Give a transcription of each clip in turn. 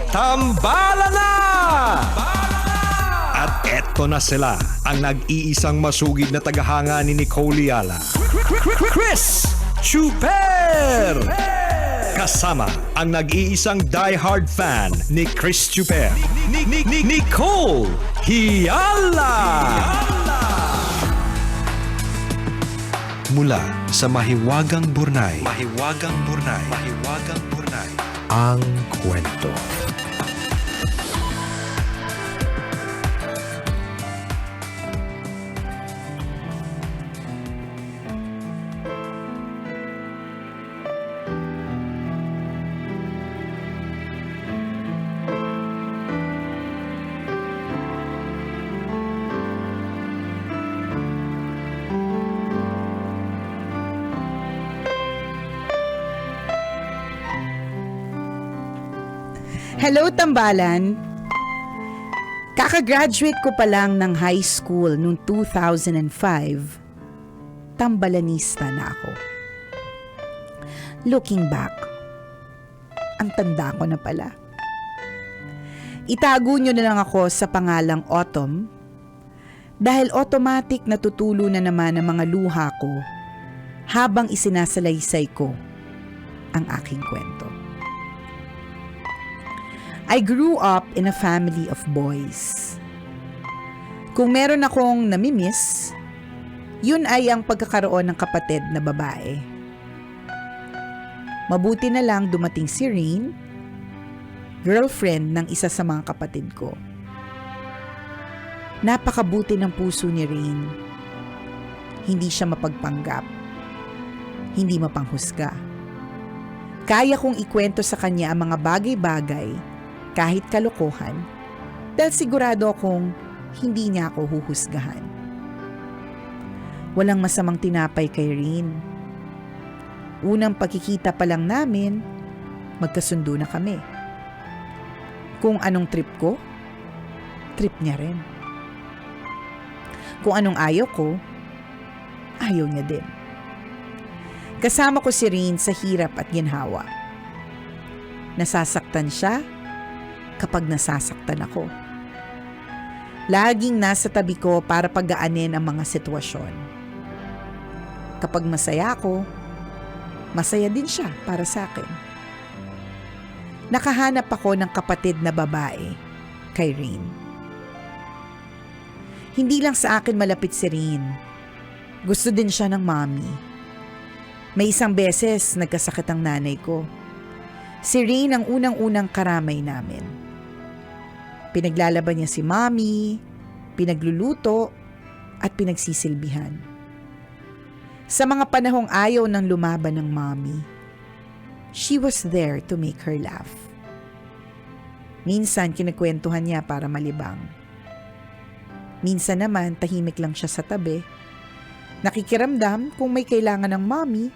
Tambala na! At eto na sila, ang nag-iisang masugid na tagahanga ni Nicole Yala, Chris Chuper! Kasama ang nag-iisang die-hard fan ni Chris Chuper, Nicole Yala! Mula sa Mahiwagang Burnay, ang kwento. Hello, Tambalan! Kakagraduate ko pa lang ng high school noong 2005. Tambalanista na ako. Looking back, ang tanda ko na pala. Itago nyo na lang ako sa pangalang Autumn dahil automatic natutulo na naman ang mga luha ko habang isinasalaysay ko ang aking kwento. I grew up in a family of boys. Kung meron akong namimiss, yun ay ang pagkakaroon ng kapatid na babae. Mabuti na lang dumating si Rain, girlfriend ng isa sa mga kapatid ko. Napakabuti ng puso ni Rain. Hindi siya mapagpanggap. Hindi mapanghusga. Kaya kong ikwento sa kanya ang mga bagay-bagay kahit kalokohan, dahil sigurado akong hindi niya ako huhusgahan. Walang masamang tinapay kay Rin. Unang pagkikita pa lang namin, magkasundo na kami. Kung anong trip ko, trip niya rin. Kung anong ayaw ko, ayaw niya din. Kasama ko si Rin sa hirap at ginhawa. Nasasaktan siya kapag nasasaktan ako. Laging nasa tabi ko para pagaanin ang mga sitwasyon. Kapag masaya ako, masaya din siya para sa akin. Nakahanap ako ng kapatid na babae, kay Rain. Hindi lang sa akin malapit si Rain. Gusto din siya ng mommy. May isang beses nagkasakit ang nanay ko. Si Rain ang unang-unang karamay namin. Pinaglalaban niya si mommy, pinagluluto, at pinagsisilbihan. Sa mga panahong ayaw ng lumaban ng mommy, she was there to make her laugh. Minsan kinakwentuhan niya para malibang. Minsan naman tahimik lang siya sa tabi, nakikiramdam kung may kailangan ng mommy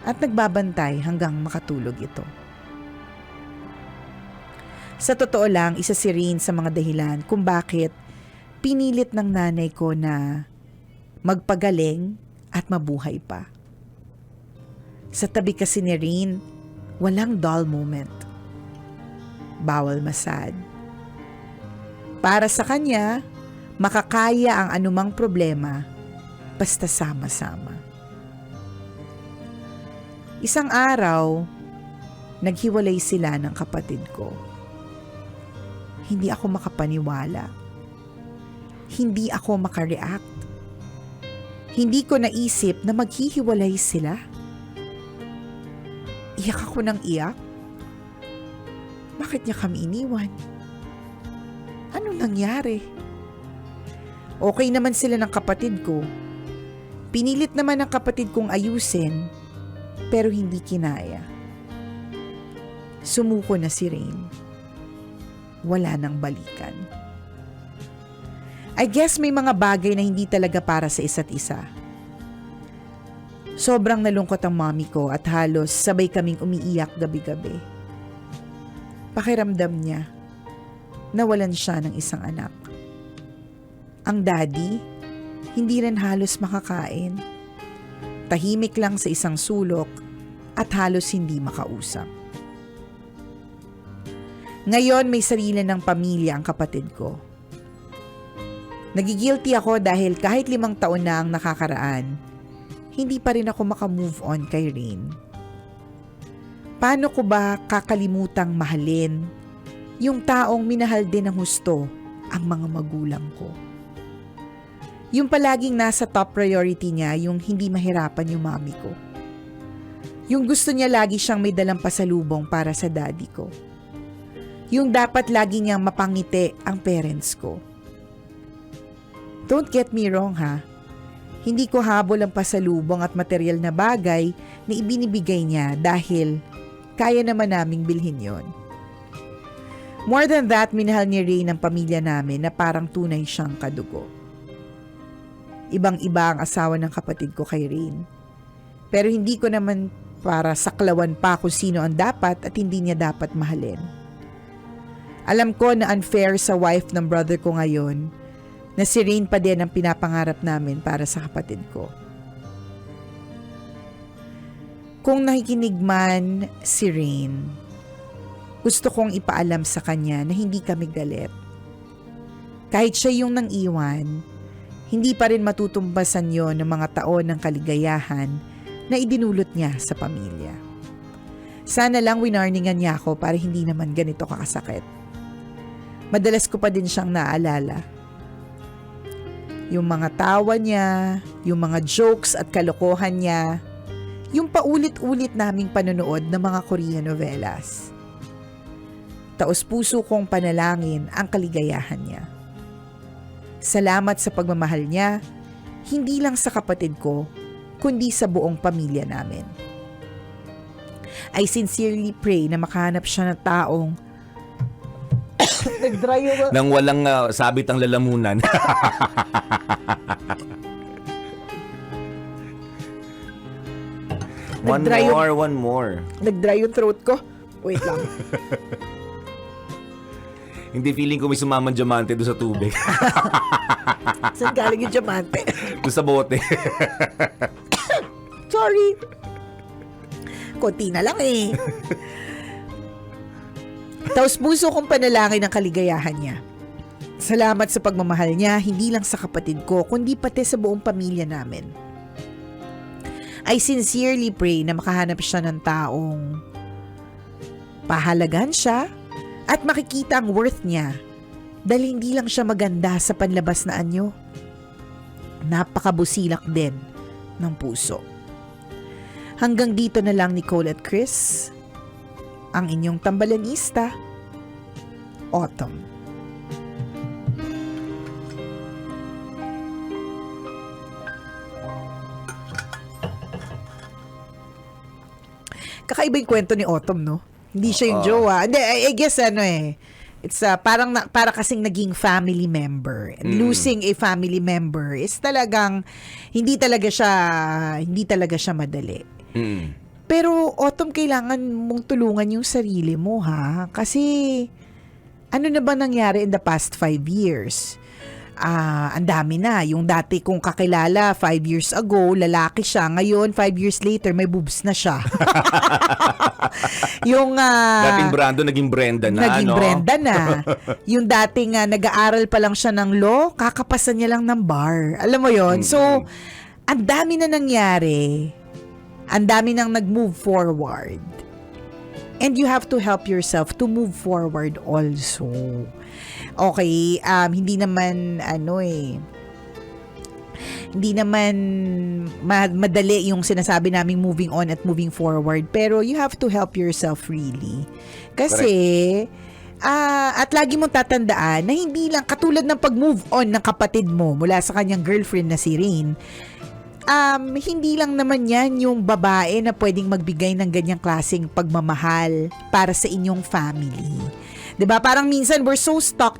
at nagbabantay hanggang makatulog ito. Sa totoo lang, isa si Rin sa mga dahilan kung bakit pinilit ng nanay ko na magpagaling at mabuhay pa. Sa tabi kasi ni Rin, walang dull moment. Bawal masad. Para sa kanya, makakaya ang anumang problema basta sama-sama. Isang araw, naghiwalay sila ng kapatid ko. Hindi ako makapaniwala. Hindi ako makareact. Hindi ko naisip na maghihiwalay sila. Iyak ako ng iyak. Bakit niya kami iniwan? Anong nangyari? Okay naman sila ng kapatid ko. Pinilit naman ng kapatid kong ayusin, pero hindi kinaya. Sumuko na si Rain. Wala nang balikan. I guess may mga bagay na hindi talaga para sa isa't isa. Sobrang nalungkot ang mommy ko at halos sabay kaming umiiyak gabi-gabi. Pakiramdam niya, nawalan siya ng isang anak. Ang daddy, hindi rin halos makakain. Tahimik lang sa isang sulok at halos hindi makausap. Ngayon may sarili ng pamilya ang kapatid ko. Nagigilty ako dahil kahit 5 taon na ang nakakaraan, hindi pa rin ako makamove on kay Rain. Paano ko ba kakalimutang mahalin yung taong minahal din ng husto ang mga magulang ko? Yung palaging nasa top priority niya, yung hindi mahirapan yung mami ko. Yung gusto niya lagi siyang may dalang pasalubong para sa daddy ko. Yung dapat lagi niyang mapangiti ang parents ko. Don't get me wrong ha. Hindi ko habol ang pasalubong at material na bagay na ibinibigay niya dahil kaya naman naming bilhin yon. More than that, minahal ni Ray ang pamilya namin na parang tunay siyang kadugo. Ibang-iba ang asawa ng kapatid ko kay Rain. Pero hindi ko naman para saklawan pa kung sino ang dapat at hindi niya dapat mahalin. Alam ko na unfair sa wife ng brother ko ngayon na si Rain pa din ang pinapangarap namin para sa kapatid ko. Kung nakikinig man si Rain, gusto kong ipaalam sa kanya na hindi kami galit. Kahit siya yung nang iwan, hindi pa rin matutumbasan yon ng mga taon ng kaligayahan na idinulot niya sa pamilya. Sana lang winarningan niya ako para hindi naman ganito kakasakit. Madalas ko pa din siyang naalala. Yung mga tawa niya, yung mga jokes at kalokohan niya, yung paulit-ulit naming panonood ng mga Korean novelas. Taos-puso kong panalangin ang kaligayahan niya. Salamat sa pagmamahal niya, hindi lang sa kapatid ko, kundi sa buong pamilya namin. I sincerely pray na makahanap siya ng taong nang walang sabit ang lalamunan. One more. Nag-dry yung throat ko. Wait lang. Hindi feeling ko may sumamang diamante doon sa tubig. Saan galing yung diamante? Doon sa bote. Sorry. Konti na lang eh. Taos-puso kong panalangin ang kaligayahan niya. Salamat sa pagmamahal niya, hindi lang sa kapatid ko, kundi pati sa buong pamilya namin. I sincerely pray na makahanap siya ng taong pahalagan siya at makikita ang worth niya dahil hindi lang siya maganda sa panlabas na anyo. Napakabusilak din ng puso. Hanggang dito na lang Nicole at Chris, ang inyong tambalanista, Autumn. Kakaiba yung kwento ni Autumn, no? Hindi siya yung jowa. Hindi, I guess it's para kasing naging family member. And losing a family member is talagang hindi talaga siya madali. Pero Autumn, kailangan mong tulungan yung sarili mo ha. Kasi ano na ba nangyari in the past 5 years? Ang dami na. Yung dati kong kakilala 5 years ago, lalaki siya. Ngayon, 5 years later, may boobs na siya. Yung dating Brando, naging Brenda na. Naging Brenda na. Yung dating nag-aaral pa lang siya ng law, kakapasan niya lang ng bar. Alam mo yon. So, ang dami na nangyari. Ang dami nang nag-move forward. And you have to help yourself to move forward also. Okay, hindi naman hindi naman madali yung sinasabi naming moving on at moving forward, pero you have to help yourself really. Kasi at lagi mong tatandaan na hindi lang katulad ng pag-move on ng kapatid mo mula sa kanyang girlfriend na si Rain. Hindi lang naman yan yung babae na pwedeng magbigay ng ganyang klaseng pagmamahal para sa inyong family. 'Di ba? Parang minsan we're so stuck.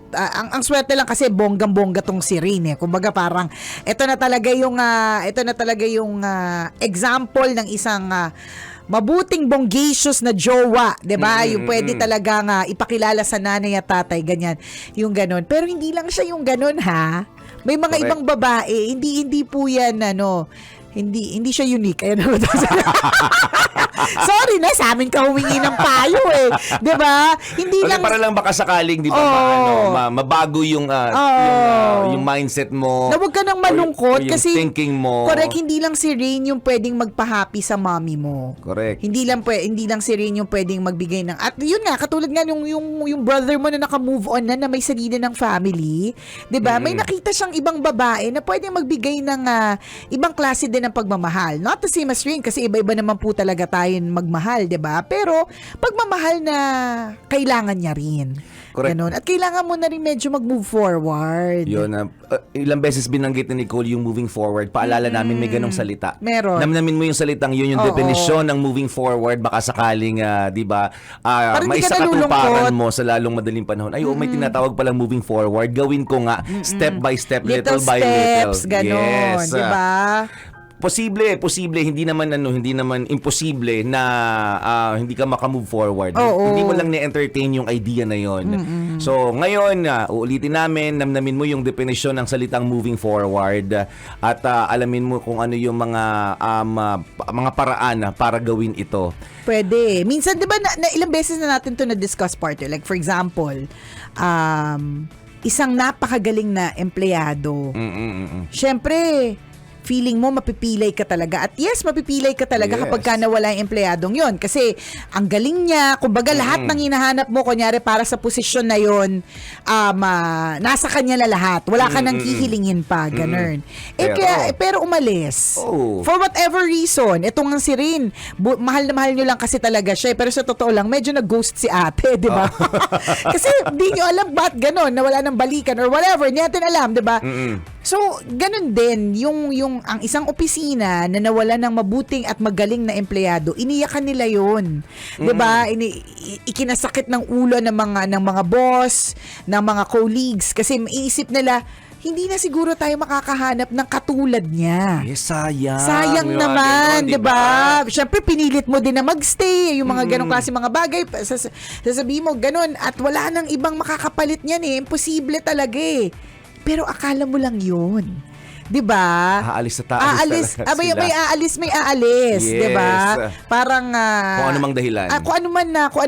Ang swerte lang kasi bonggang-bongga tong si Rain eh. Kumbaga parang ito na talaga yung example ng isang mabuting bonggacious na jowa, 'di ba? Yung pwede talagang ipakilala sa nanay at tatay, ganyan. Yung ganon. Pero hindi lang siya yung ganon ha. May mga ibang babae, hindi po yan hindi siya unique. Ayan naman. Sorry na, sa amin ka humingi ng payo eh. 'Di ba? Hindi Okay, lang para lang baka sakaling, di ba, mabago yung, yung mindset mo. na huwag ka nang malungkot or yung kasi thinking mo. correct, hindi lang si Rain yung pwedeng magpa-happy sa mommy mo. Correct. Hindi lang si Rain yung pwedeng magbigay ng, at yun nga, katulad nga yung brother mo na naka-move on na may sarili ng family, 'di ba? May nakita siyang ibang babae na pwedeng magbigay ng ibang klase din ng pagmamahal. Not the same as Rain kasi iba-iba naman po talaga tayo magmahal, 'di ba? Pero pagmamahal na kailangan niya rin. Correct. Ganun. At kailangan mo na rin medyo mag-move forward. Yun, ilang beses binanggit ni Nicole yung moving forward. Paalala namin may ganong salita. Meron. Namnamin mo yung salitang yun, yung Oo. definisyon ng moving forward. Baka sakaling, di ba, Parang may di ka sakatuparan nalulungkot. mo sa lalong madaling panahon. Ay, may tinatawag palang moving forward. Gawin ko nga, step by step, little by little. steps, ganon, Yes. 'di ba? Posible, hindi naman imposible na hindi ka maka-move forward. Oo. Hindi mo lang ni-entertain yung idea na yon. So, ngayon, uulitin namin, namnamin mo yung definisyon ng salitang moving forward at alamin mo kung ano yung mga paraan para gawin ito. Pwede. Minsan, 'di ba, na ilang beses na natin 'to na-discuss, partner. Like for example, isang napakagaling na empleyado. Syempre, feeling mo mapipilay ka talaga. At yes, mapipilay ka talaga Yes. kapag ka nawala yung empleyadong yon. Kasi ang galing niya, kumbaga lahat ng hinahanap mo, kunyari para sa posisyon na yon, nasa kanya na lahat. Wala ka nang hihilingin pa, ganun. Pero umalis. Oh. For whatever reason, itong si Rin, mahal na mahal nyo lang kasi talaga siya. Pero sa totoo lang, medyo nag-ghost si ate, di ba? Kasi di nyo alam ba't ganun, nawala ng balikan or whatever, hindi natin alam, di ba? So, ganun din, yung ang isang opisina na nawala ng mabuting at magaling na empleyado, iniyakan nila yun. 'Di ba? Ikinasakit ng ulo ng mga boss, ng mga colleagues kasi maiisip nila hindi na siguro tayo makakahanap ng katulad niya. Yes, sayang. Sayang Yung mga naman, ganon, 'di ba? Siyempre pinilit mo din na magstay, yung mga ganong klase mga bagay, sasabihin mo ganon at wala nang ibang makakapalit niyan eh. Imposible talaga eh. Pero akala mo lang 'yun. 'Di ba? Aalis sa Aalis, may aalis, Yes. 'di ba? Parang Kung ano mang dahilan. kung ano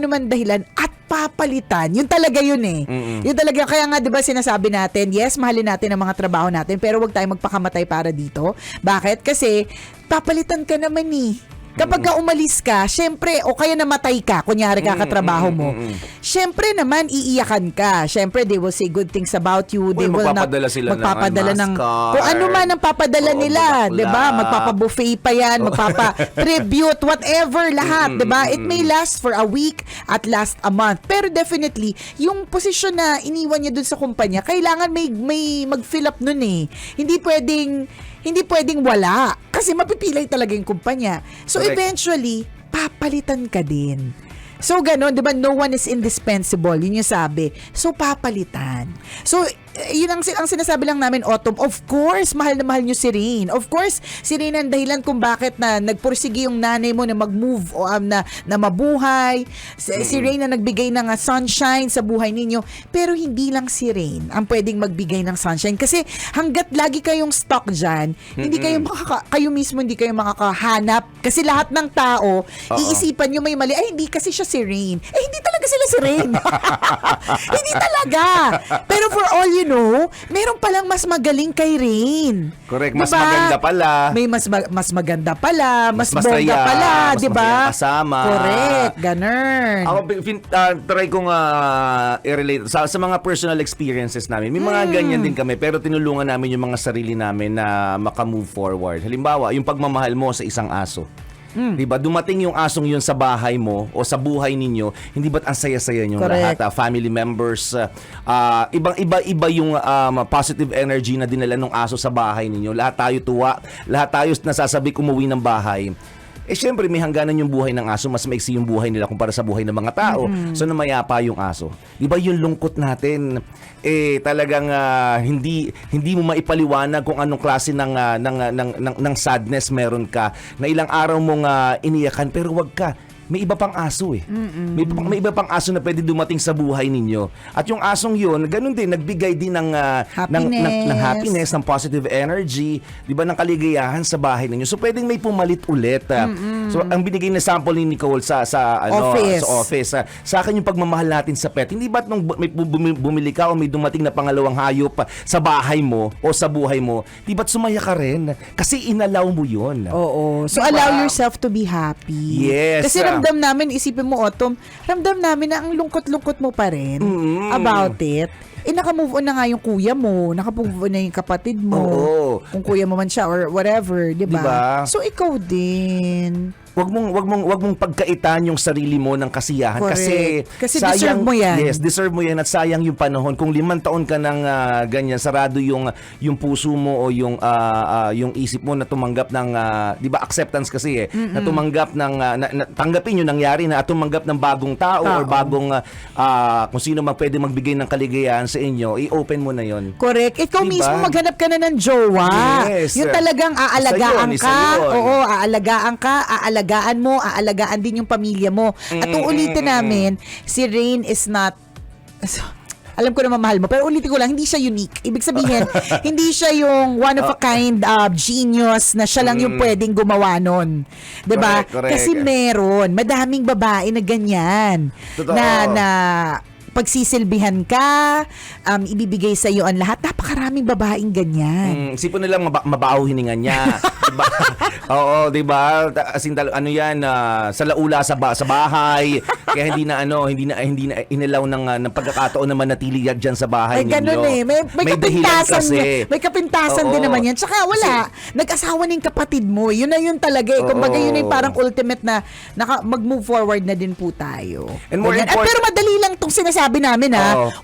man dahilan at papalitan. Yun talaga yun eh. Yun talaga kaya nga 'di ba sinasabi natin, yes, mahalin natin ang mga trabaho natin, pero wag tayong magpakamatay para dito. Bakit? Kasi papalitan ka naman eh. Kapag ka umalis ka, syempre, o kaya namatay ka, kunyari kakatrabaho mo, syempre naman, iiyakan ka. Syempre, they will say good things about you. They will not magpapadala sila magpapadala ng NASCAR. kung ano man ang papadala nila, bulaklak. 'di ba? Magpapa-buffet pa 'yan, magpapa-tribute, whatever, lahat, 'di ba? It may last for a week at last a month. Pero definitely, yung posisyon na iniwan niya dun sa kumpanya, kailangan may mag-fill up nun eh. Hindi pwedeng wala kasi mapipilay talaga yung kumpanya. So Correct. eventually, papalitan ka din. So ganon, 'di ba? No one is indispensable, yun yung sabi. So papalitan. So yun ang sinasabi lang namin, Autumn. Of course, mahal na mahal nyo si Rain. Of course, si Rain ang dahilan kung bakit na nagpursige yung nanay mo na mag-move o na mabuhay. Si Rain na nagbigay ng sunshine sa buhay ninyo. Pero hindi lang si Rain ang pwedeng magbigay ng sunshine. Kasi hanggat lagi kayong stuck dyan, hindi kayo kayo mismo hindi kayo makakahanap. Kasi lahat ng tao, iisipan nyo may mali. Ay, hindi kasi siya si Rain. Eh, hindi talaga sila si Rain. Hindi talaga. Pero for all you know, meron palang mas magaling kay Rain. Correct. Mas Diba? maganda pala. May mas maganda pala, mas bongga masaya, pala, mas 'di ba? masaya kasama. Correct, ganun. Ako, try kong i-relate sa mga personal experiences namin. May mga ganyan din kami, pero tinulungan namin yung mga sarili namin na maka-move forward. Halimbawa, yung pagmamahal mo sa isang aso. Diba? Dumating yung asong yun sa bahay mo o sa buhay ninyo, hindi ba't ang saya-saya nyo lahat? Family members, iba yung positive energy na dinala ng aso sa bahay ninyo. Lahat tayo tuwa, lahat tayo nasasabi umuwi ng bahay. Eh syempre may hangganan yung buhay ng aso, mas maiksi yung buhay nila kumpara sa buhay ng mga tao. So namayapa yung aso. Di ba yung lungkot natin, talagang hindi mo maipaliwanag kung anong klase ng sadness meron ka, na ilang araw mong iniyakan pero wag ka. may iba pang aso eh. May iba pang aso na pwede dumating sa buhay ninyo. At yung asong yun, ganun din, nagbigay din ng happiness, ng positive energy, di ba, ng kaligayahan sa bahay ninyo. So pwedeng may pumalit ulit. So ang binigay na sample ni Nicole sa office. Sa akin yung pagmamahal natin sa pet. Hindi ba't nung may bumili ka o may dumating na pangalawang hayop sa bahay mo o sa buhay mo, di ba't sumaya ka rin? Kasi inalaw mo yun. Oo. So, Diba? allow yourself to be happy. Yes. Kasi ramdam namin, isipin mo, Autumn, ramdam namin na ang lungkot-lungkot mo pa rin about it. Naka-move on na nga yung kuya mo, naka-move on na yung kapatid mo. Oo. Kung kuya mo man siya or whatever, di ba? Diba? So, ikaw din. Wag mong pagkaitan yung sarili mo ng kasiyahan. Correct. Kasi sayang, deserve mo yan. Yes, deserve mo yan at sayang yung panahon. Kung 5 taon ka ng ganyan, sarado yung puso mo o yung isip mo na tumanggap ng, di ba, acceptance kasi na tumanggap ng, tanggapin yung nangyari na at tumanggap ng bagong tao or bagong, kung sino man pwede magbigay ng kaligayahan sa inyo, i-open mo na yon. Correct. Ikaw Diba? mismo maghanap ka na ng jowa. Yes. Yung talagang aalagaan Isa ka. yun. Oo, aalagaan ka, aalagaan mo, aalagaan din yung pamilya mo. At uulitin namin, si Rain is not... Alam ko na mamahal mo, pero ulitin ko lang, hindi siya unique. Ibig sabihin, hindi siya yung one of a kind genius na siya lang yung pwedeng gumawa nun. 'Di ba? Correct. Kasi meron, madaming babae na ganyan. Totoo. Na pagsisilbihan ka, ibibigay sa iyo ang lahat. Napakaraming babaeng ganyan. Isipon nilang mabaho hininga niya. Diba? Oo, diba? As in, ano yan, sa laula sa bahay. Kaya hindi na inilaw ng pagkakataon na manatili diyan sa bahay ninyo. Ganun eh. May dahilan kapintasan kasi. May kapintasan din naman yan. Tsaka wala. Nag-asawa na yung kapatid mo. Yun na yun talaga eh. Kumbaga yun na yung parang ultimate na mag-move forward na din po tayo. And more Ganyan. Pero madali lang tong sinasabi namin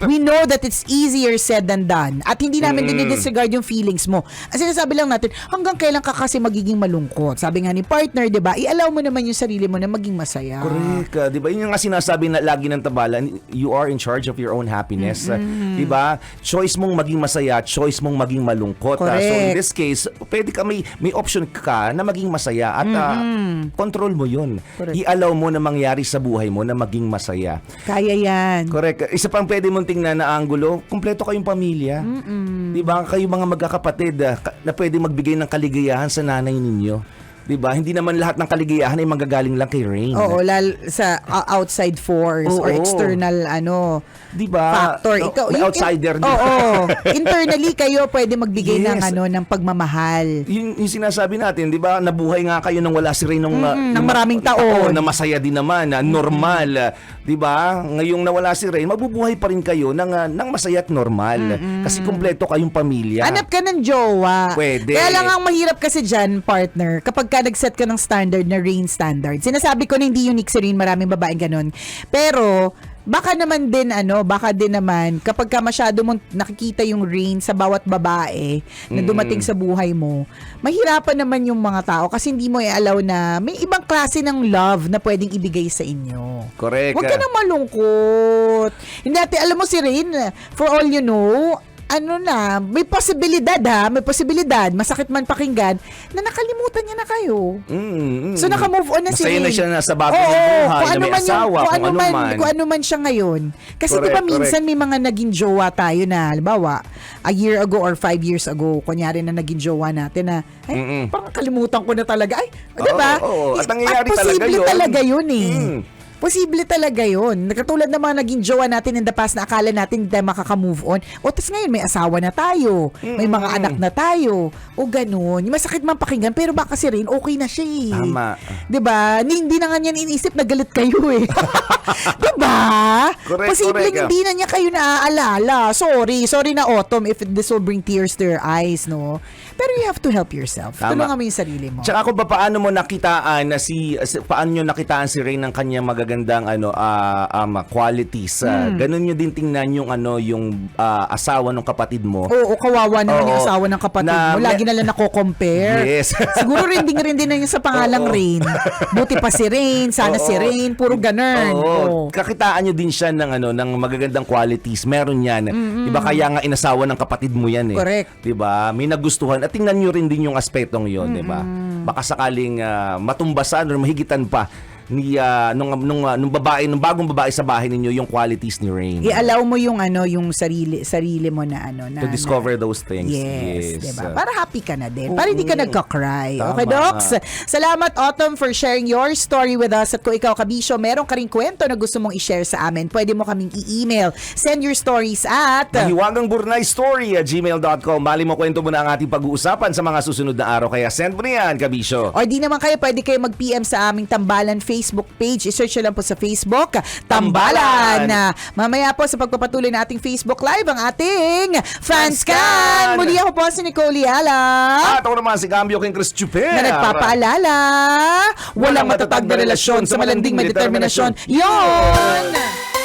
We know that it's easier said than done. At hindi namin dinidisregard yung feelings mo. Ang sinasabi lang natin, hanggang kailan ka kasi magiging malungkot. Sabi nga ni partner, di ba? I-allow mo naman yung sarili mo na maging masaya. Correct. Di ba? Yun yung nga sinasabi na lagi ng tabalan, you are in charge of your own happiness. Di ba? Choice mong maging masaya, choice mong maging malungkot. So in this case, pwede ka may option ka na maging masaya at control mo yun. Correct. I-allow mo na mangyari sa buhay mo na maging masaya. Kaya yan. Correct. Isa pang pwede mong tingnan na anggulo, kumpleto kayong pamilya. Di ba? Kayo mga magkakapatid na pwede magbigay ng kaligayahan sa nanay ninyo. 'Di ba? Hindi naman lahat ng kaligayahan ay manggagaling lang kay Rain. Oo, sa outside force or external 'di ba? Factor. Ikaw, may outsider din. Oo. Internally kayo pwede magbigay ng pagmamahal. Yung sinasabi natin, 'di ba? Nabuhay nga kayo nang wala si Rain ng maraming taon. Na masaya din naman, normal, 'di ba? Ngayong nawala si Rain, mabubuhay pa rin kayo ng masaya at normal. Kasi kumpleto kayong pamilya. Hanap ka ng jowa. Pwede. Kaya lang ang mahirap kasi dyan, partner, kapag ka nag-set ka ng standard na Rain standard. Sinasabi ko na hindi unique si Rain, maraming babaeng ganun. Pero, baka din naman, kapag ka masyado mong nakikita yung Rain sa bawat babae na dumating sa buhay mo, mahirapan naman yung mga tao kasi hindi mo i-allow na may ibang klase ng love na pwedeng ibigay sa inyo. Correct. Huwag ka nang malungkot. Hindi natin, alam mo si Rain, for all you know, may posibilidad masakit man pakinggan, na nakalimutan niya na kayo. So naka-move on na si Rain. Masaya na siya na sa bagong buhay, na may asawa, kung ano man siya ngayon. Kasi diba minsan may mga naging jowa tayo na, halimbawa, a year ago or 5 years ago, kunyari na naging jowa natin na, parang kalimutan ko na talaga. Ay, diba? At nangyayari posible talaga yun eh. Posible talaga yun. Katulad ng mga naging jowa natin in the past na akala natin hindi tayo makaka-move on. O tas ngayon may asawa na tayo. May mga anak na tayo. O ganun. Masakit man pakinggan pero baka si Rain okay na siya eh. Tama. Diba? Hindi na nga niyan iniisip na galit kayo eh. Diba? Correct, Posibleng correct. hindi na niya kayo naaalala. Sorry na Autumn if this will bring tears to your eyes, no? Pero you have to help yourself. Tama. Tulungan mo yung sarili mo. Tsaka kung paano mo nakitaan na paano nyo nakitaan si Rain ng kanyang magagandang qualities. Ganun nyo din tingnan yung yung asawa ng kapatid mo. Oo, kawawa naman yung asawa ng kapatid mo. Lagi na lang nako-compare. Yes. Siguro rin din na yung sa pangalang Rain. Buti pa si Rain, sana si Rain, puro ganun. Oo. Kakitaan nyo din siya ng magagandang qualities. Meron yan. Diba kaya nga inasawa ng kapatid mo yan eh. Correct. Diba? May nagustuhan. At tingnan nyo rin din yung aspetong yun. Diba? Baka sakaling matumbasan or mahigitan pa nung bagong babae sa bahay ninyo yung qualities ni Rain. I-allow mo yung yung sarili mo na To discover those things. Yes, diba? Para happy ka na din. Para Oo. hindi ka nagka-cry. Tama. Okay, Docs? Salamat, Autumn, for sharing your story with us. At kung ikaw, Kabisyo, meron ka ring kwento na gusto mong i-share sa amin, pwede mo kaming i-email. Send your stories at mahiwagangburnaystory@gmail.com. Bali mo, kwento mo na ang ating pag-uusapan sa mga susunod na araw. Kaya send mo na yan, Kabisyo. or di naman kayo, pwede kayo mag-PM sa aming Tambalan Facebook page. I-search nyo lang po sa Facebook, Tambalan. Mamaya po sa pagpapatuloy na ating Facebook Live, ang ating Fanscan. Muli ako po si Nicole Yala. At ako naman si Cambio King Chris Chuper. Na nagpapaalala, walang matatag na relasyon sa malanding may determinasyon. Yon!